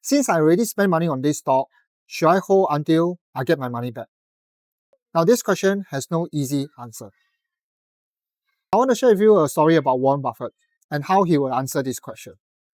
Since I already spent money on this stock, should I hold until I get my money back? Now this question has no easy answer. I want to share with you a story about Warren Buffett and how he will answer this question.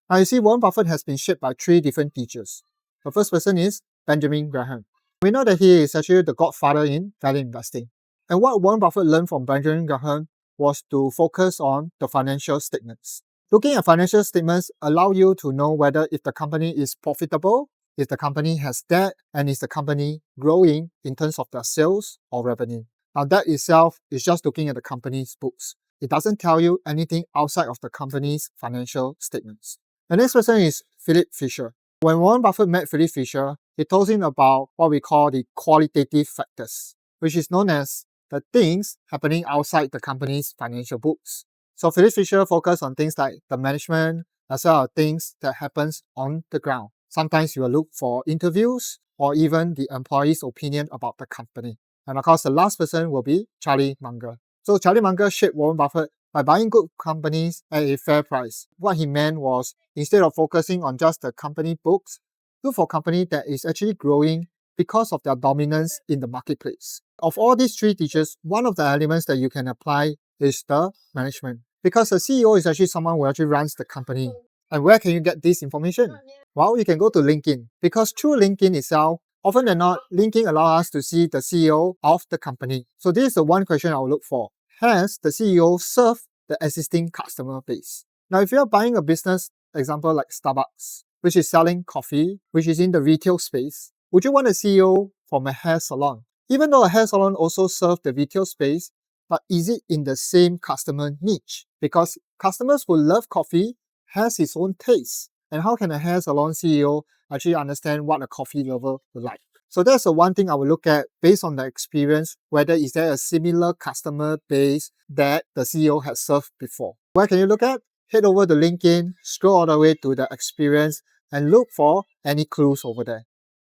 Now you see, Warren Buffett has been shaped by 3 different teachers. The first person is Benjamin Graham. We know that he is actually the godfather in value investing. And what Warren Buffett learned from Benjamin Graham was to focus on the financial statements. Looking at financial statements allow you to know whether if the company is profitable, if the company has debt, and is the company growing in terms of their sales or revenue. Now that itself is just looking at the company's books. It doesn't tell you anything outside of the company's financial statements. The next person is Philip Fisher. When Warren Buffett met Philip Fisher, he told him about what we call the qualitative factors, which is known as the things happening outside the company's financial books. So Philip Fisher focused on things like the management, as well as things that happens on the ground. Sometimes you will look for interviews or even the employee's opinion about the company. And of course, the last person will be Charlie Munger. So Charlie Munger shaped Warren Buffett by buying good companies at a fair price. What he meant was, instead of focusing on just the company books, look for a company that is actually growing because of their dominance in the marketplace. Of all these 3 teachers, one of the elements that you can apply is the management. Because the CEO is actually someone who actually runs the company. And where can you get this information? Well, you can go to LinkedIn. Because through LinkedIn itself, often than not, LinkedIn allows us to see the CEO of the company. So this is the one question I will look for. Has the CEO served the existing customer base? Now, if you're buying a business, example like Starbucks, which is selling coffee, which is in the retail space, would you want a CEO from a hair salon? Even though a hair salon also serves the retail space, but is it in the same customer niche? Because customers who love coffee has its own taste. And how can a hair salon CEO actually understand what a coffee lover would like? So that's the one thing I will look at based on the experience, whether is there a similar customer base that the CEO has served before. Where can you look at? Head over to LinkedIn, scroll all the way to the experience and look for any clues over there.